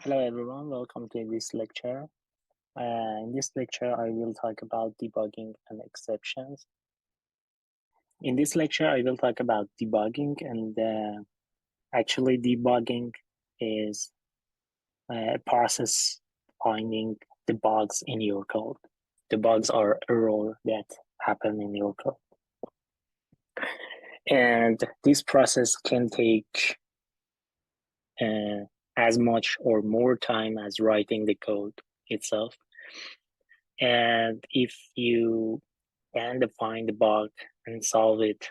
Hello everyone, welcome to this lecture. In this lecture, I will talk about debugging and exceptions. In this lecture, I will talk about debugging, and actually debugging is a process finding the bugs in your code. The bugs are errors that happen in your code. And this process can take as much or more time as writing the code itself. And if you can define the bug and solve it,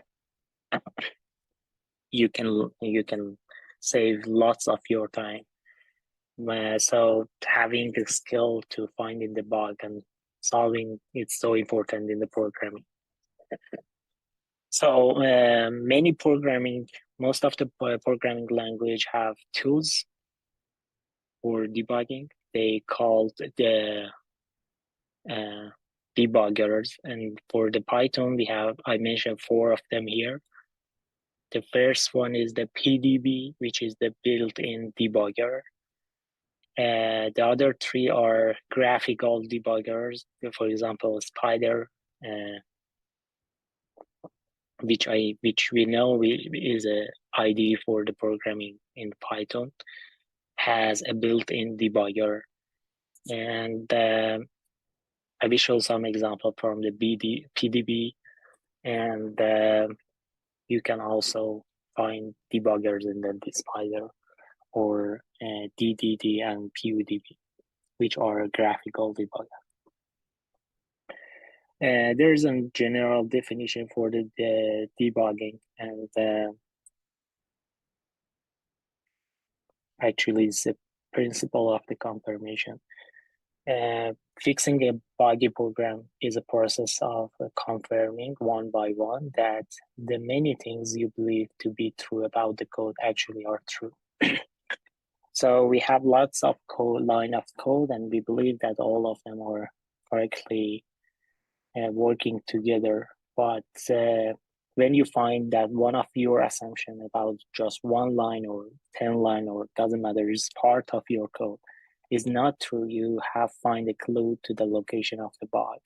you can save lots of your time. So having the skill to finding the bug and solving it's so important in the programming. So most of the programming language have tools for debugging. They called the debuggers, and for the Python I mentioned 4 of them here. The first one is the PDB, which is the built-in debugger. The other 3 are graphical debuggers, for example, Spider, which we know is a IDE for the programming in Python, has a built-in debugger. And I will show some example from the PDB, and you can also find debuggers in the Spider or DDD and PUDB, which are graphical debugger. There's a general definition for the debugging, and actually it's a principle of the confirmation. Fixing a buggy program is a process of confirming one by one that the many things you believe to be true about the code actually are true. So we have lots of line of code, and we believe that all of them are correctly working together. But when you find that one of your assumption about just one line or 10 line or doesn't matter, is part of your code is not true, you have find a clue to the location of the bug.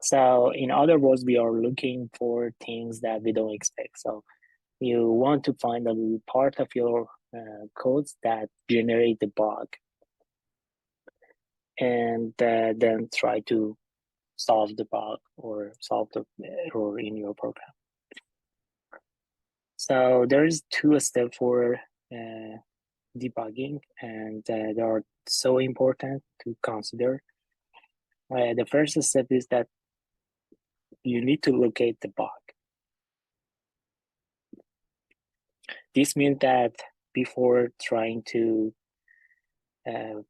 So in other words, we are looking for things that we don't expect. So you want to find a part of your codes that generate the bug, and then try to solve the bug or solve the error in your program. So there's 2 steps for debugging, and they are so important to consider. The first step is that you need to locate the bug. This means that before trying to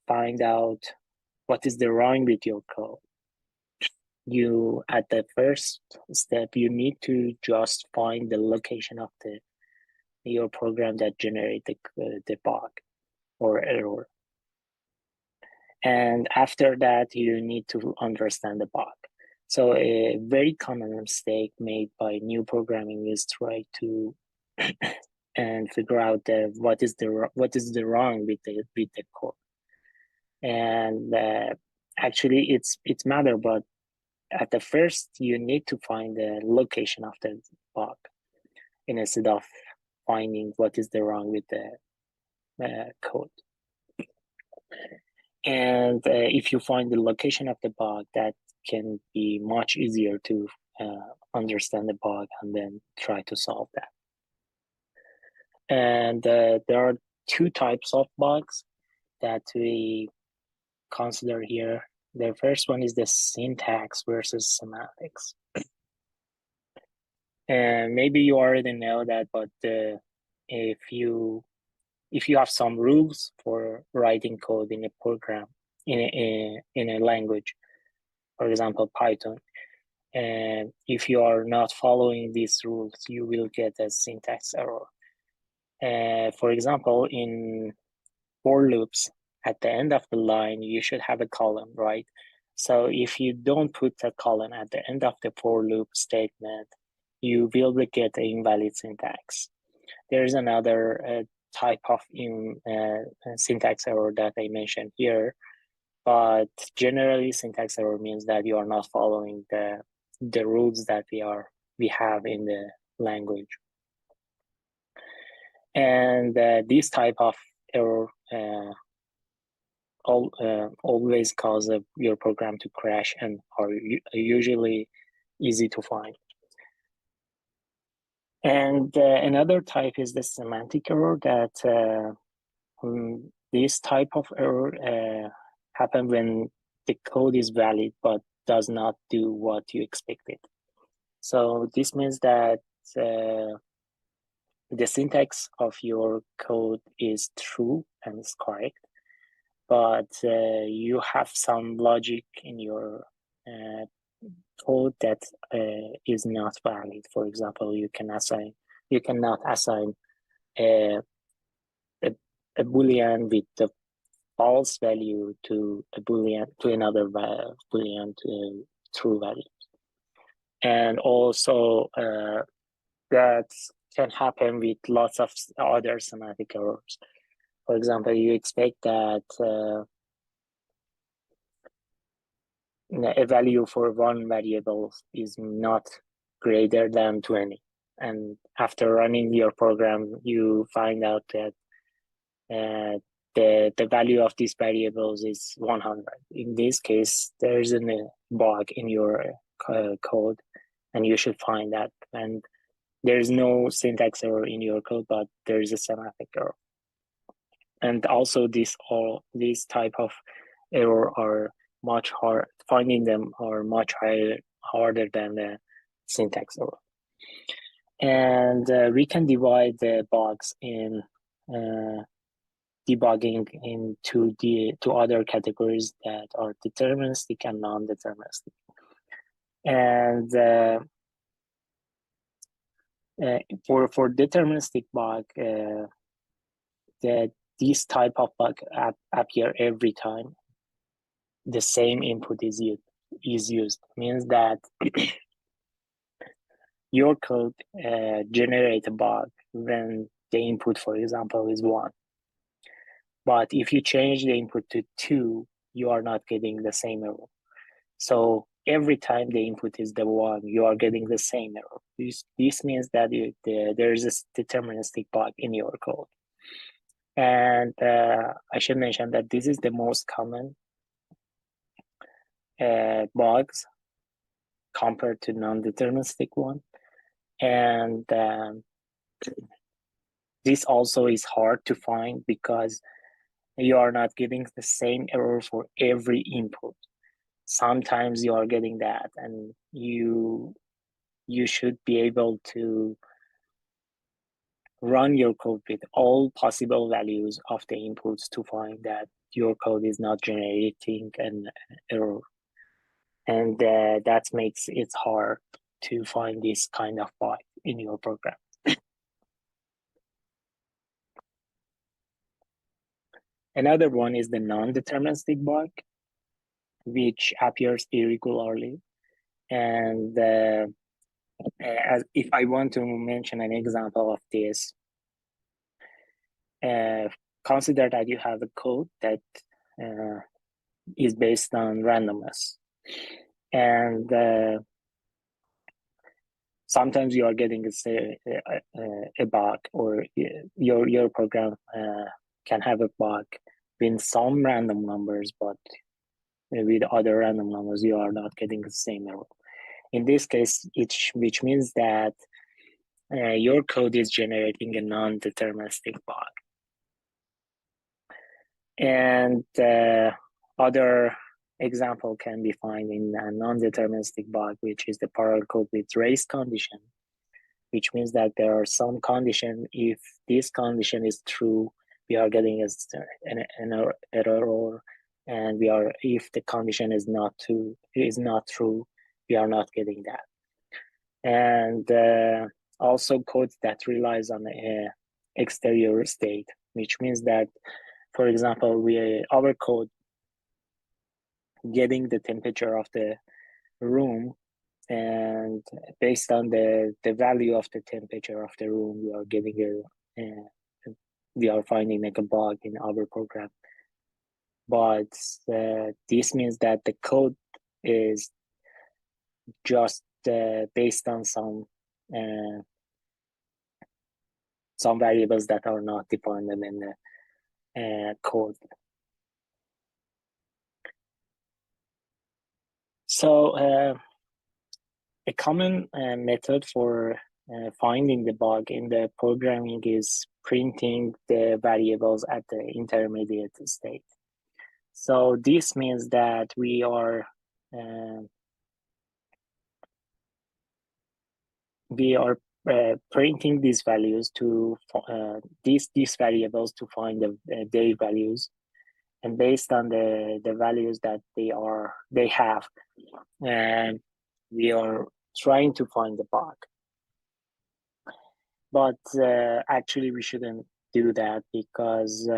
find out what is the wrong with your code, at the first step, you need to just find the location of your program that generate the bug or error. And after that, you need to understand the bug. So a very common mistake made by new programming is try to and figure out what is the wrong with the code. And actually, it's matter, but at the first, you need to find the location of the bug instead of finding what is the wrong with the code. And if you find the location of the bug, that can be much easier to understand the bug and then try to solve that. And there are 2 types of bugs that we consider here. The first one is the syntax versus semantics. And maybe you already know that, but if you have some rules for writing code in a program in a language, for example Python, and if you are not following these rules, you will get a syntax error. For example, in for loops, at the end of the line, you should have a colon, right? So if you don't put a colon at the end of the for loop statement, you will get an invalid syntax. There is another type of syntax error that I mentioned here, but generally syntax error means that you are not following the rules that we have in the language. And this type of error always cause your program to crash and are usually easy to find. And another type is the semantic error that this type of error happen when the code is valid but does not do what you expected. So this means that the syntax of your code is true and is correct, but you have some logic in your code that is not valid. For example, you cannot assign a boolean with the false value to a boolean to another boolean to true value, and also that can happen with lots of other semantic errors. For example, you expect that a value for one variable is not greater than 20. And after running your program, you find out that the value of these variables is 100. In this case, there's a bug in your code, and you should find that. And there's no syntax error in your code, but there's a semantic error. And also these type of error are much hard, finding them are much harder than the syntax error. And we can divide the bugs in debugging into two other categories that are deterministic and non-deterministic. And for deterministic bug, that this type of bug appear every time the same input is used. Means that your code generate a bug when the input, for example, is 1. But if you change the input to 2, you are not getting the same error. So every time the input is the 1, you are getting the same error. This means that there's a deterministic bug in your code. And I should mention that this is the most common bugs compared to non-deterministic one. And this also is hard to find because you are not getting the same error for every input. Sometimes you are getting that, and you should be able to run your code with all possible values of the inputs to find that your code is not generating an error. And that makes it hard to find this kind of bug in your program. Another one is the non-deterministic bug, which appears irregularly. And as if I want to mention an example of this, consider that you have a code that is based on randomness. And sometimes you are getting a bug, or your program can have a bug with some random numbers, but with other random numbers, you are not getting the same error. In this case, which means that your code is generating a non-deterministic bug. And other example can be found in a non-deterministic bug, which is the parallel code with race condition, which means that there are some condition. If this condition is true, we are getting an error, and if the condition is not true, we are not getting that. And also code that relies on exterior state, which means that, for example, our code getting the temperature of the room, and based on the value of the temperature of the room, we are getting we are finding like a bug in our program. But this means that the code is just based on some variables that are not defined in the code. So a common method for finding the bug in the programming is printing the variables at the intermediate state. So this means that we are printing these values to these variables to find their values, and based on the values that they have, and we are trying to find the bug. But actually, we shouldn't do that because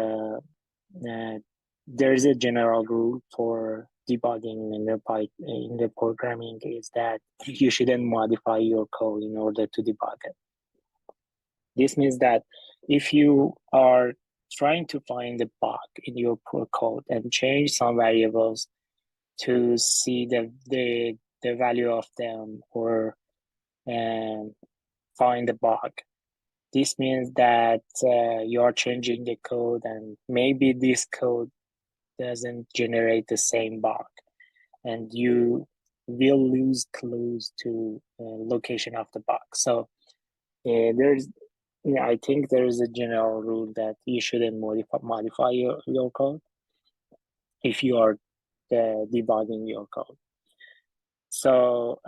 there's a general rule for debugging in the programming is that you shouldn't modify your code in order to debug it. This means that if you are trying to find the bug in your code and change some variables to see the value of them or find the bug, this means that you are changing the code and maybe this code doesn't generate the same bug, and you will lose clues to location of the bug. So I think there is a general rule that you shouldn't modify your code if you are debugging your code. So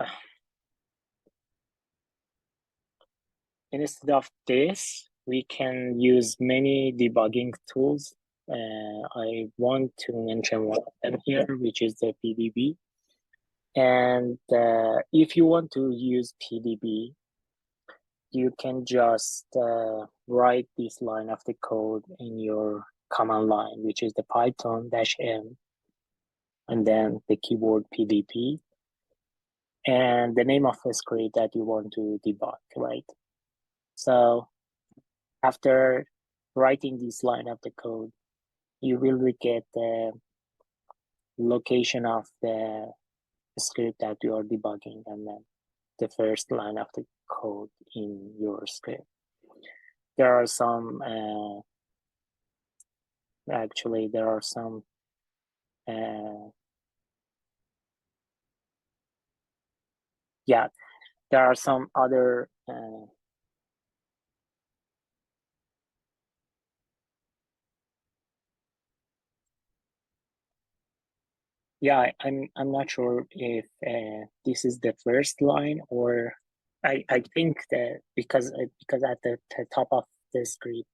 instead of this, we can use many debugging tools. I want to mention one of them here, which is the PDB. And if you want to use PDB, you can just write this line of the code in your command line, which is the Python -m, and then the keyword PDB, and the name of the script that you want to debug, right? So after writing this line of the code, you will get the location of the script that you are debugging, and then the first line of the code in your script. There are some actually there are some yeah, there are some other yeah, I'm not sure if this is the first line, or I think that because at the top of the script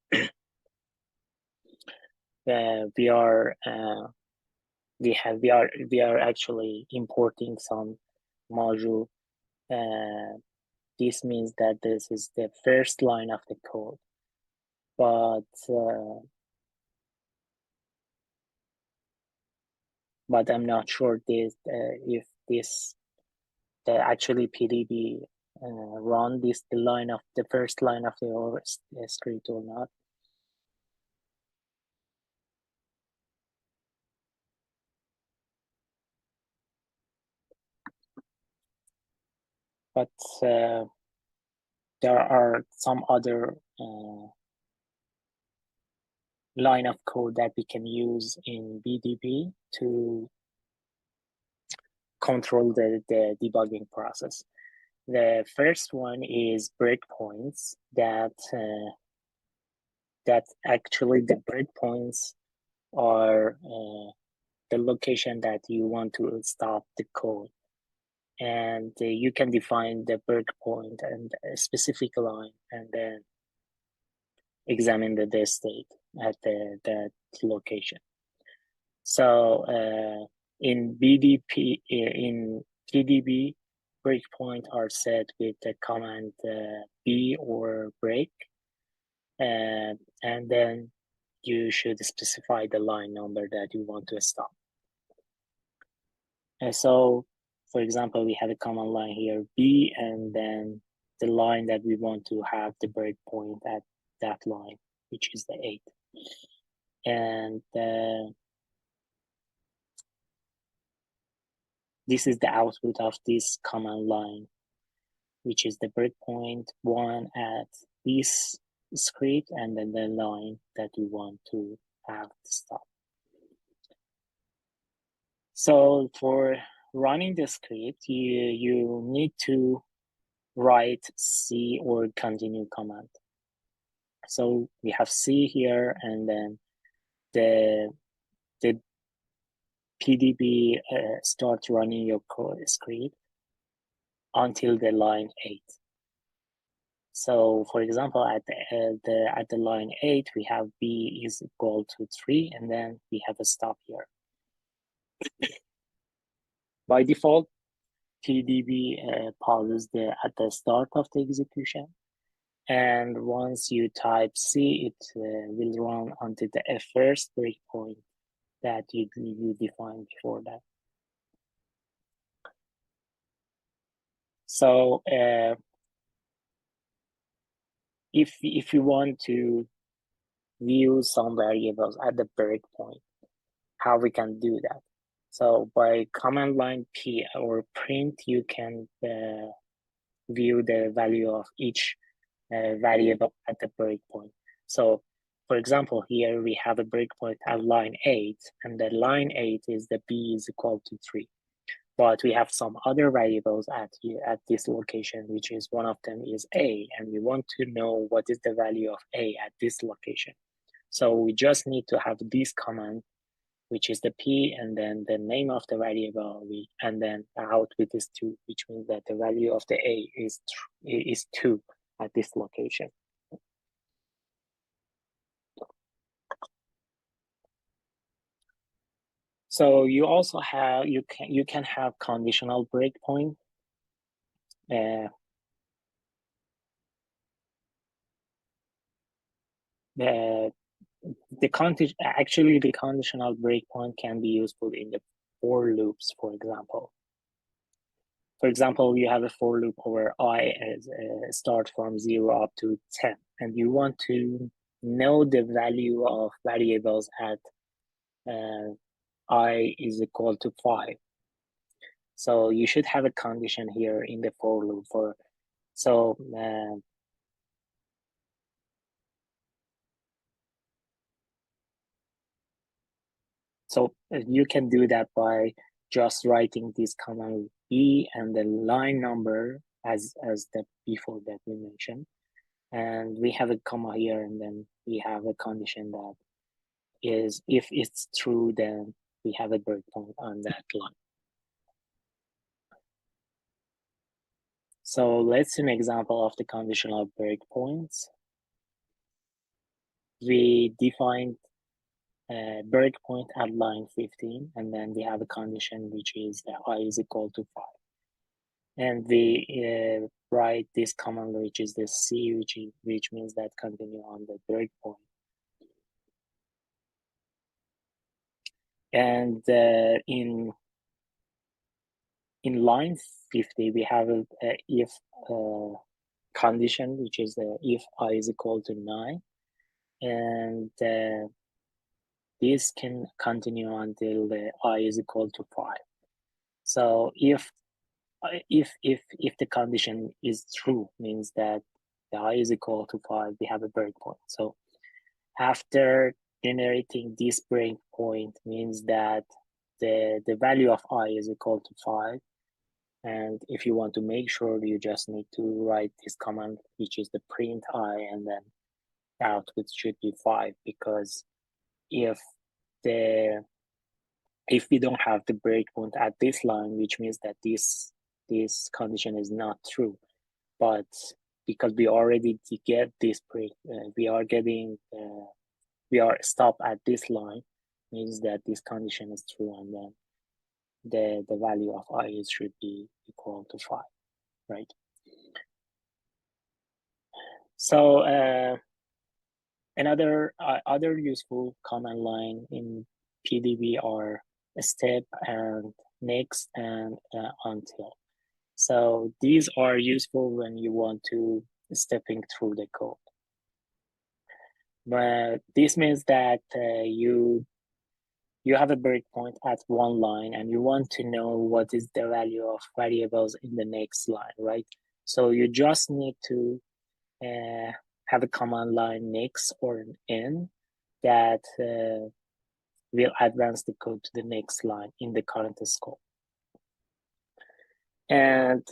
we are we are actually importing some module. This means that this is the first line of the code, but I'm not sure if this actually PDB run the line of the first line of the script or not. But there are some other line of code that we can use in BDB to control the debugging process. The first one is breakpoints that actually the breakpoints are the location that you want to stop the code, and you can define the breakpoint and a specific line, and then examine the state at that location. So in PDB, breakpoint are set with the command B or break, and then you should specify the line number that you want to stop. And so, for example, we have a command line here, B, and then the line that we want to have the breakpoint at that line which is the 8. And this is the output of this command line, which is the breakpoint 1 at this script, and then the line that we want to have stop. So for running the script, you need to write C or continue command. So we have C here, and then the PDB starts running your code script until the line 8. So for example, at the line 8, we have B is equal to 3, and then we have a stop here. By default, PDB pauses at the start of the execution. And once you type C, it will run until the first breakpoint that you defined before that. So if you want to view some variables at the breakpoint, how we can do that? So by command line P or print, you can view the value of each variable at the breakpoint. So for example, here we have a breakpoint at line 8, and the line 8 is the B is equal to 3. But we have some other variables at this location, which is one of them is A, and we want to know what is the value of A at this location. So we just need to have this command, which is the P, and then the name of the variable, and then the output is 2, which means that the value of the A is 2 at this location. So you also have you can have conditional breakpoint. The conditional breakpoint can be useful in the for loops, for example. For example, you have a for loop where I as start from 0 up to 10, and you want to know the value of variables at I is equal to 5. So you should have a condition here in the for loop so you can do that by just writing this command B and the line number as the before that we mentioned. And we have a comma here, and then we have a condition that is, if it's true, then we have a breakpoint on that line. So let's see an example of the conditional breakpoints. We defined a breakpoint at line 15, and then we have a condition which is that I is equal to 5. And we write this command, which is the C, which means that continue on the breakpoint. And in line 50, we have a if condition, which is if I is equal to 9, and this can continue until the I is equal to 5. So if the condition is true, means that the I is equal to 5, we have a breakpoint. So after generating this breakpoint means that the value of I is equal to 5. And if you want to make sure, you just need to write this command, which is the print I, and then output should be 5, because if we don't have the breakpoint at this line, which means that this condition is not true. But because we already get this we are stopped at this line, means that this condition is true, and then the value of I should be equal to 5, right? So another other useful command line in PDB are step and next and until. So these are useful when you want to stepping through the code. But this means that you have a breakpoint at one line and you want to know what is the value of variables in the next line, right? So you just need to have a command line next or n that will advance the code to the next line in the current scope. And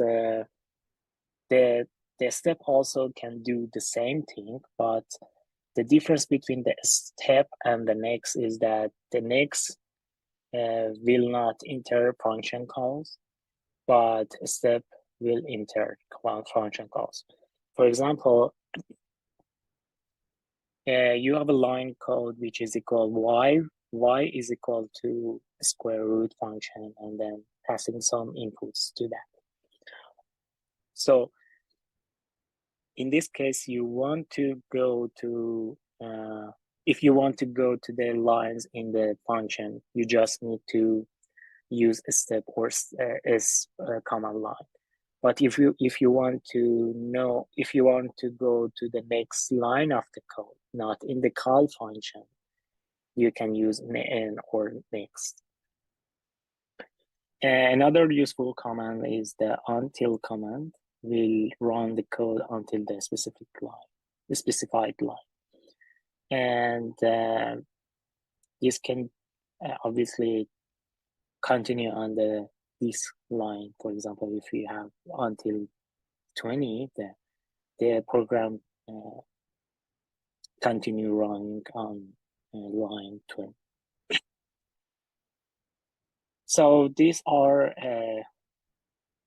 the step also can do the same thing, but the difference between the step and the next is that the next will not enter function calls, but step will enter function calls. For example, you have a line code which is equal y is equal to square root function, and then passing some inputs to that. So in this case, you want to go to, if you want to go to the lines in the function, you just need to use a step or a command line. But if you want to know, if you want to go to the next line of the code, not in the call function, you can use n or next. Another useful command is the until command. Will run the code until the specified line. And this can obviously continue on this line. For example, if you have until 20, the program continue running on line 20. So these are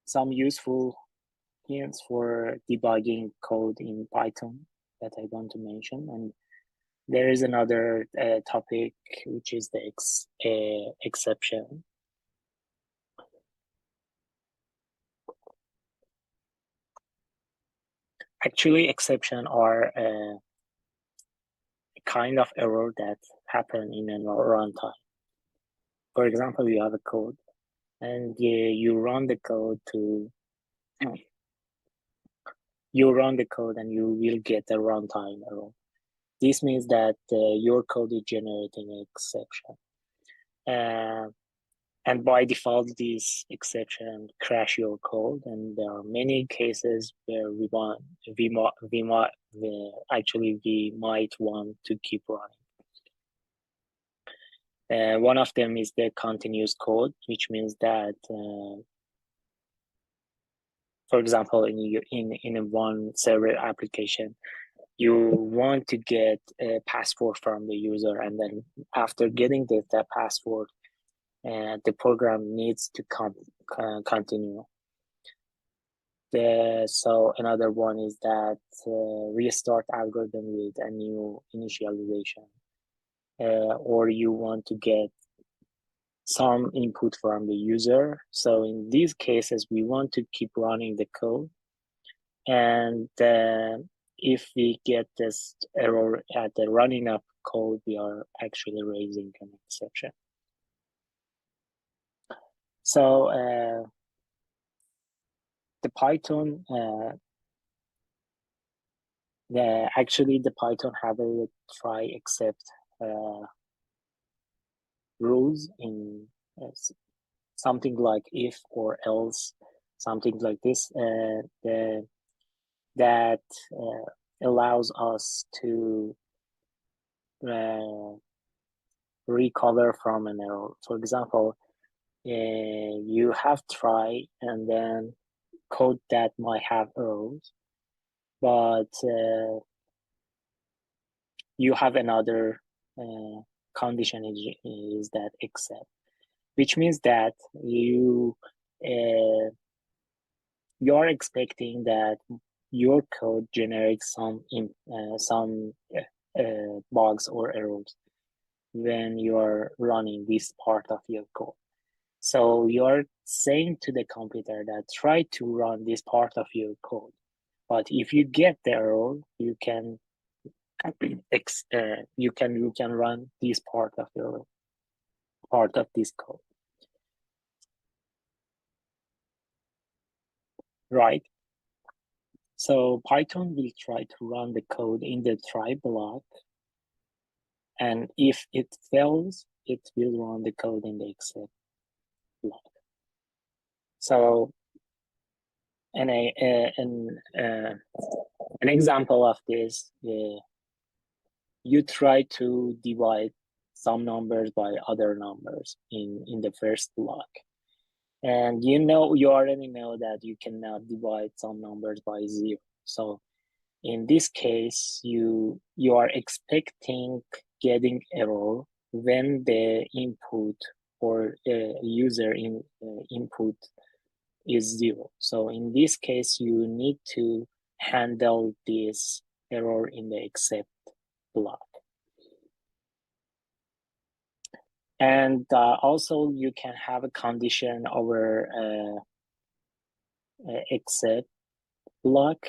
some useful hints for debugging code in Python that I want to mention. And there is another topic, which is the exception. Actually, exception are a kind of error that happen in a runtime. For example, you have a code and you run the code and you will get a runtime error. This means that your code is generating an exception. And by default, this exception crash your code. And there are many cases where we might want to keep running. One of them is the continuous code, which means that, for example, in a one server application, you want to get a password from the user, and then after getting that password, the program needs to continue. So another one is that restart algorithm with a new initialization, or you want to get some input from the user. So in these cases, we want to keep running the code. And if we get this error at the running of code, we are actually raising an exception. So the Python, the Python have a try except rules in something like if or else, something like this, that allows us to recover from an error. For example, you have try and then code that might have errors, but you have another condition is that except, which means that you're expecting that your code generates some bugs or errors when you are running this part of your code. So you're saying to the computer that try to run this part of your code, but if you get the error, you can run this part of this code, right? So Python will try to run the code in the try block, and if it fails, it will run the code in the except block. So, an example of this, you try to divide some numbers by other numbers in the first block. And you already know that you cannot divide some numbers by 0. So in this case, you are expecting getting error when the input or user input is 0. So in this case, you need to handle this error in the except block. And also you can have a condition over except block.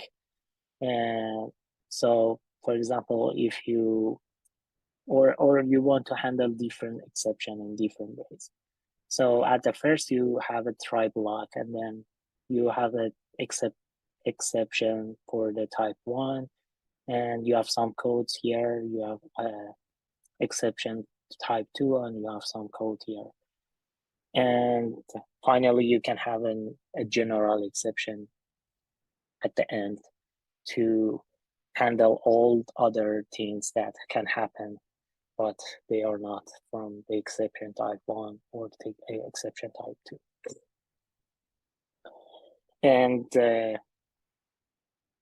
And so, for example, if you or you want to handle different exception in different ways. So at the first you have a try block, and then you have an exception for the type 1, and you have some codes here. You have exception type 2, and you have some code here. And finally, you can have a general exception at the end to handle all other things that can happen, but they are not from the exception type 1 or the exception type 2. And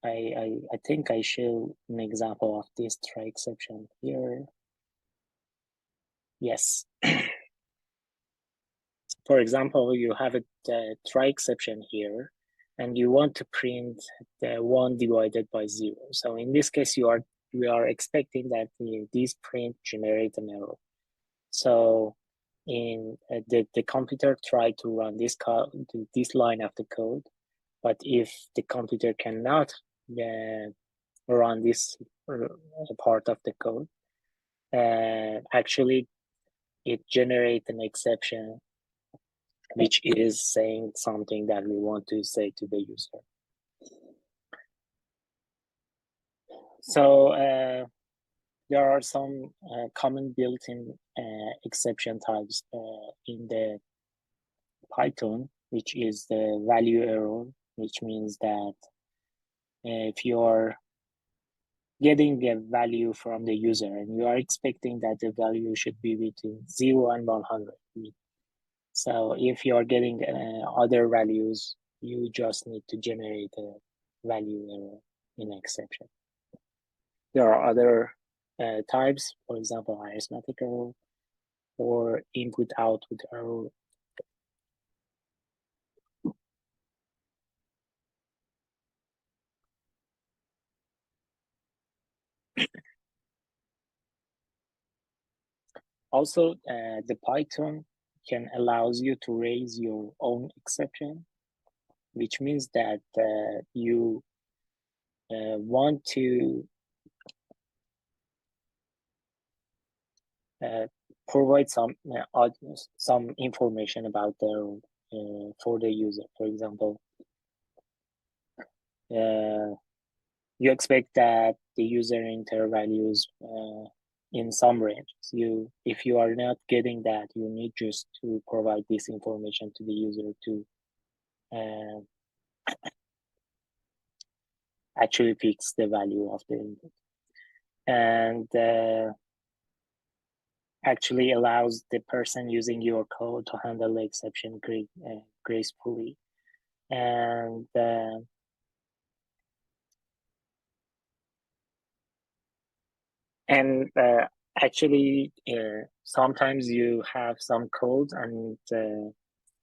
I think I show an example of this try exception here. Yes. For example, you have a try exception here, and you want to print the 1 divided by 0. So in this case, we are expecting that this print generate an error. So in the computer tried to run this line of the code, but if the computer cannot run this part of the code, actually it generates an exception which is saying something that we want to say to the user. So there are some common built-in exception types in the Python, which is the value error, which means that if you are getting a value from the user and you are expecting that the value should be between 0 and 100. So if you are getting other values, you just need to generate a value error in exception. There are other types, for example, arithmetic error or input-output error. Also, the Python can allows you to raise your own exception, which means that you want to provide some information about their for the user. For example, you expect that the user enter values in some range. If you are not getting that, you need just to provide this information to the user to actually fix the value of the input. And actually allows the person using your code to handle the exception gracefully. And actually sometimes you have some code and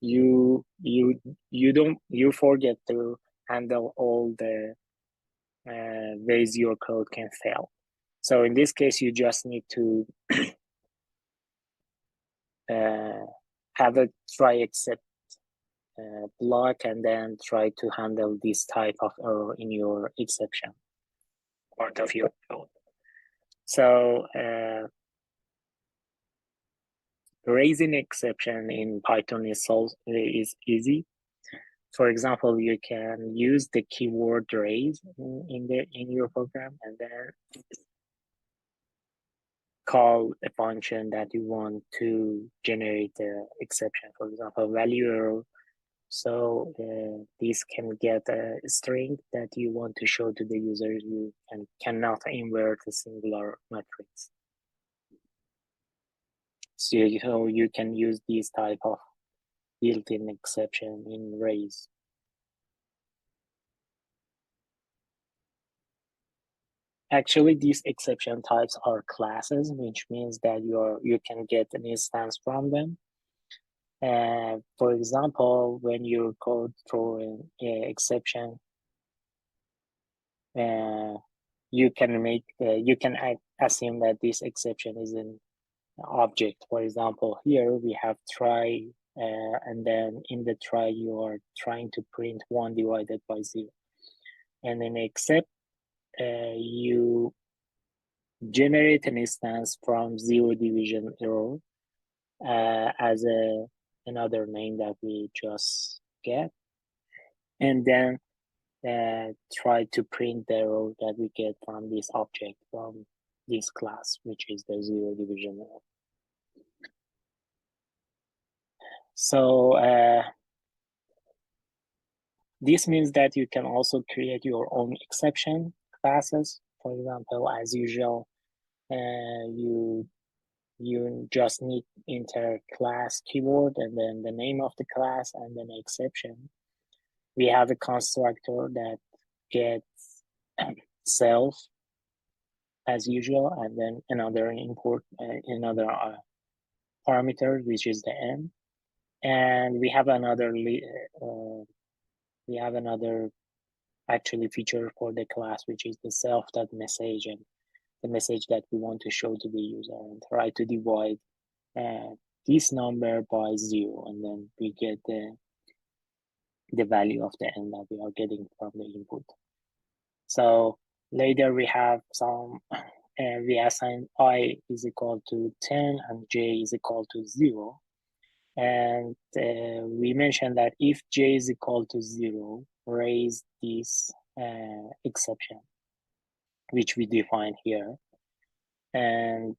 you forget to handle all the ways your code can fail. So in this case, you just need to have a try except block and then try to handle this type of error in your exception part of your code. So raising exception in Python is easy. For example, you can use the keyword raise in your program and then call a function that you want to generate the exception, for example, value error. So this can get a string that you want to show to the user. You cannot invert a singular matrix. So you can use this type of built-in exception in Raise. Actually, these exception types are classes, which means that you can get an instance from them. For example, when you code through an exception, you can assume that this exception is an object. For example, here we have try, and then in the try you are trying to print 1 divided by 0, and in except you generate an instance from 0 division error as another name that we just get, and then try to print the error that we get from this object, from this class, which is the 0 division error. So this means that you can also create your own exception classes. For example, as usual, you just need enter class keyword and then the name of the class and then exception. We have a constructor that gets self as usual, and then another import another parameter, which is the n, and we have another actually feature for the class, which is the self.message, and the message that we want to show to the user, and try to divide this number by 0, and then we get the value of the n that we are getting from the input. So later we have some we assign I is equal to 10 and j is equal to 0, and we mentioned that if j is equal to 0, raise this exception, which we define here, and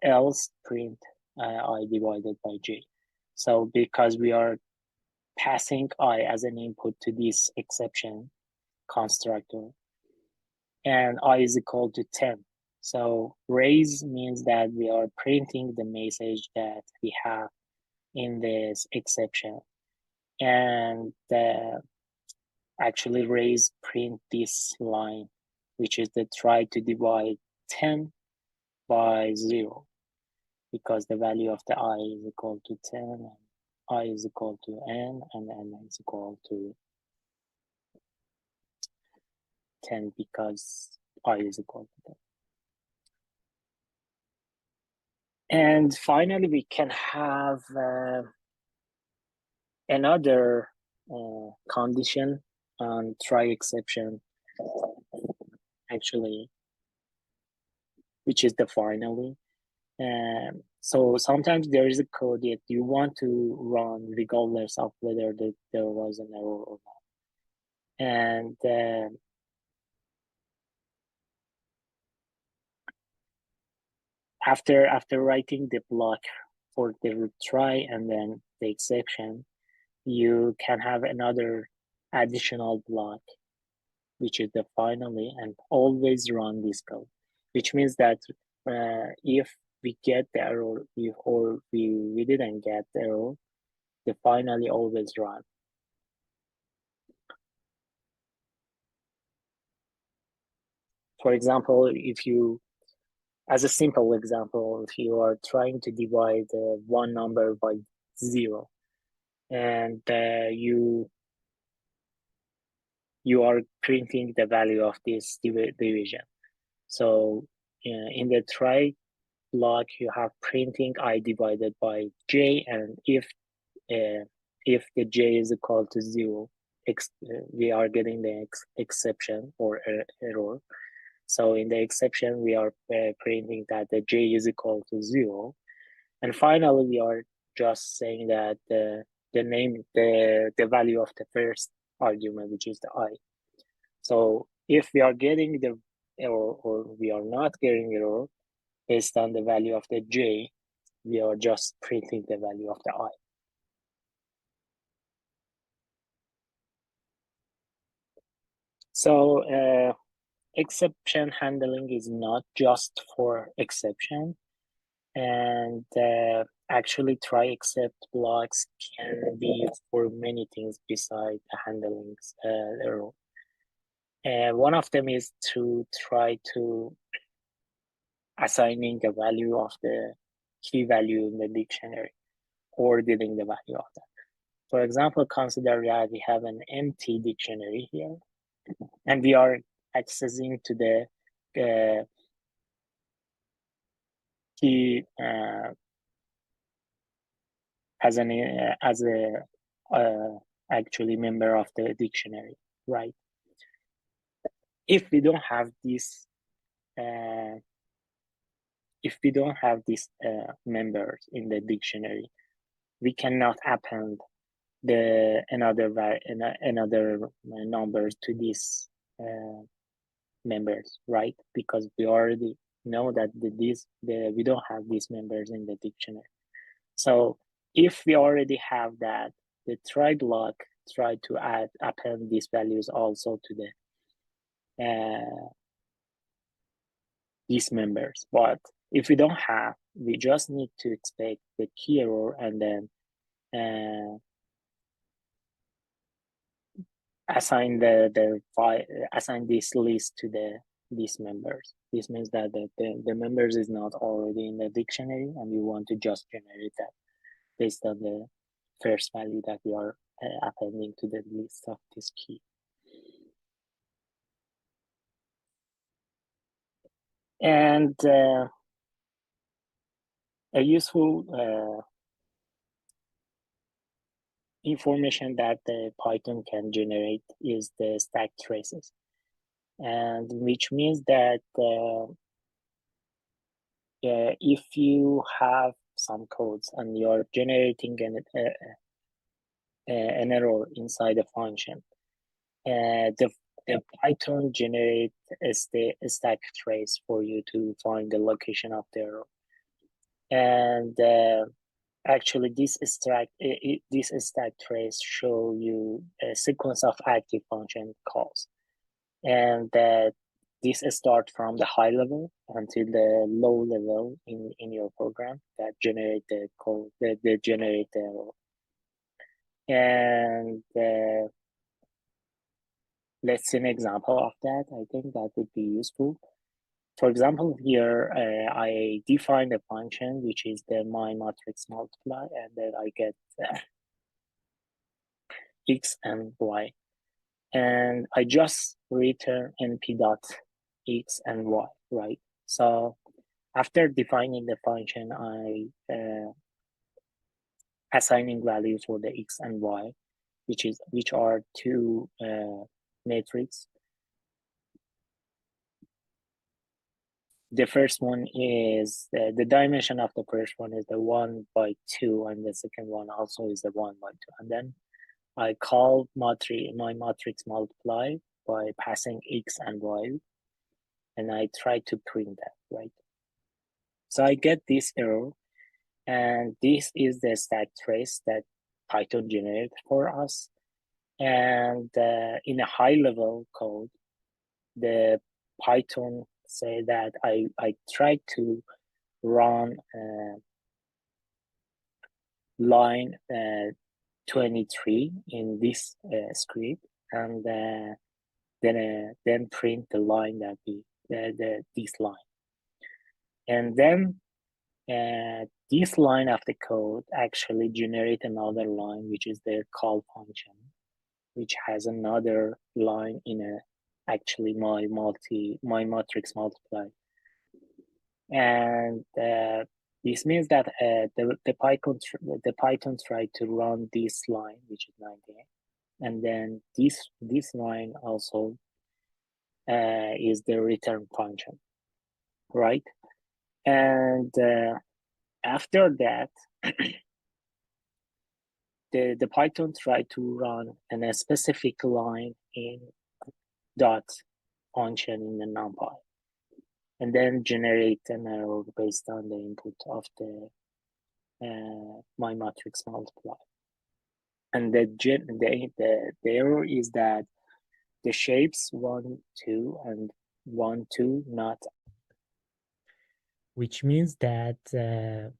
else print I divided by j. So because we are passing I as an input to this exception constructor, and I is equal to 10. So raise means that we are printing the message that we have in this exception, and actually raise print this line, which is the try to divide 10 by 0, because the value of the I is equal to 10, and I is equal to n, and n is equal to 10 because I is equal to 10. And finally, we can have another condition on try exception, actually, which is the finally. So sometimes there is a code that you want to run regardless of whether there was an error or not. And after writing the block for the try and then the exception, you can have another additional block, which is the finally, and always run this code, which means that if we get the error or we didn't get the error, the finally always run. For example, as a simple example, if you are trying to divide one number by 0, and you are printing the value of this division. So in the try block, you have printing I divided by j, and if the j is equal to 0, we are getting the exception or error. So in the exception, we are printing that the j is equal to 0, and finally we are just saying that the value of the first argument, which is the I. So if we are getting the error or we are not getting error, based on the value of the j, we are just printing the value of the I. So exception handling is not just for exception, and actually try except blocks can be used for many things besides handling error. One of them is to try to assigning the value of the key value in the dictionary or dealing the value of that. For example, consider that we have an empty dictionary here, and we are accessing to the key as a actually member of the dictionary, right? If we don't have this members in the dictionary, we cannot append the another numbers to these members, right? Because we already know that we don't have these members in the dictionary. So if we already have that, the try block try to append these values also to the these members. But if we don't have, we just need to expect the key error and then assign assign this list to these members. This means that the members is not already in the dictionary, and we want to just generate that based on the first value that we are appending to the list of this key. And a useful information that the Python can generate is the stack traces, and which means that if you have some codes and you're generating an error inside a function, the Python generate a stack trace for you to find the location of the error. And actually, this stack trace show you a sequence of active function calls, and this start from the high level until the low level in your program that generate the code that generate the error. And let's see an example of that. I think that would be useful. For example, here I define a function which is the my matrix multiply, and then I get x and y, and I just return np dot x and y, right? So after defining the function, I assigning value for the x and y, which are two matrices. The first one is the dimension of the first one is the 1/2, and the second one also is the 1/2. And then I call my matrix multiply by passing x and y, and I try to print that, right? So I get this error, and this is the stack trace that Python generated for us. And in a high level code, the Python say that I try to run line 23 in this script, and then print the line that this line, and then this line of the code actually generate another line, which is the call function, which has another line in actually my matrix multiply. And this means that the Python tried to run this line, which is 98, and then this line also is the return function, right? And after that, the Python tried to run a specific line in dot function in the NumPy. and then generate an error based on the input of the my matrix multiply. And the error is that the shapes 1, 2, and 1, 2 not, which means that the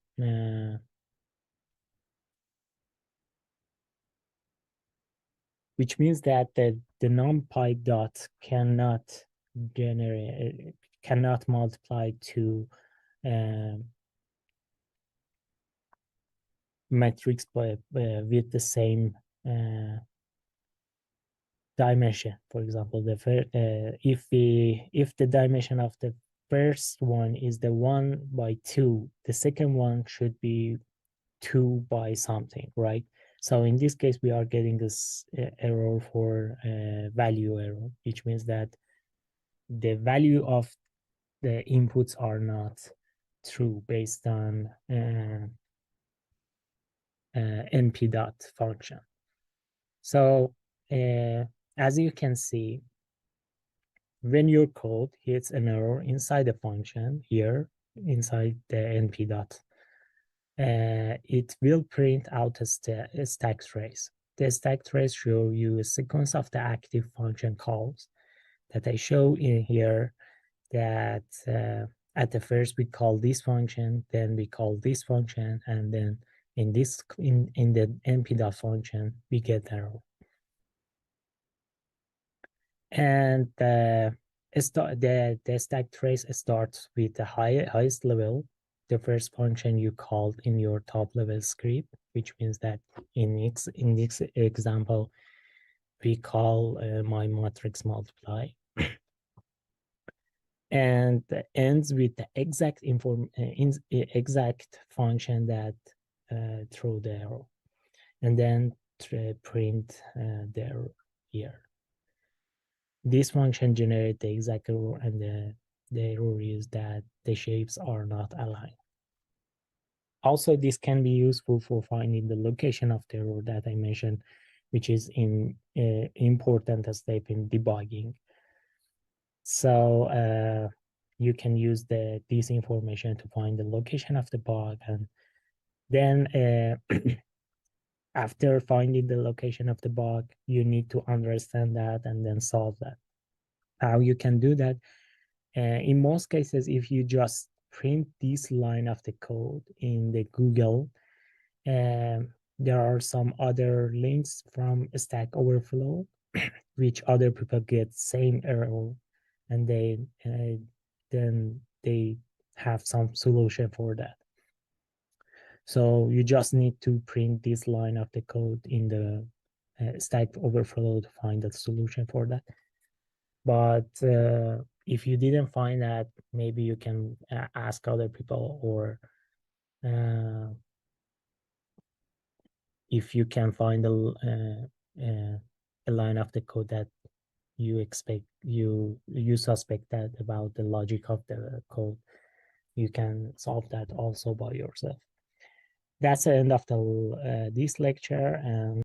numpy dot cannot generate, cannot multiply to matrix with the same dimension. For example, if the dimension of the first one is the 1/2, the second one should be 2 by something, right? So in this case, we are getting this error for value error, which means that the value of the inputs are not true based on np dot function. So as you can see, when your code hits an error inside the function here, inside the np dot, it will print out a stack trace. The stack trace shows you a sequence of the active function calls that I show in here, that at the first we call this function, then we call this function, and then in the np dot function we get error. And the stack trace starts with the highest level, the first function you called in your top level script, which means that in this example, we call my matrix multiply, and ends with the exact function that throw the error, and then print the error here. This function generates the exact error, and the error is that the shapes are not aligned. Also, this can be useful for finding the location of the error that I mentioned, which is in important step in debugging. So you can use this information to find the location of the bug, and then after finding the location of the bug, you need to understand that and then solve that. How you can do that? In most cases, if you just print this line of the code in the Google, there are some other links from Stack Overflow, which other people get same error, and then they have some solution for that. So you just need to print this line of the code in the Stack Overflow to find the solution for that. But if you didn't find that, maybe you can ask other people, or if you can find a line of the code that you suspect that about the logic of the code, you can solve that also by yourself. That's the end of this lecture, and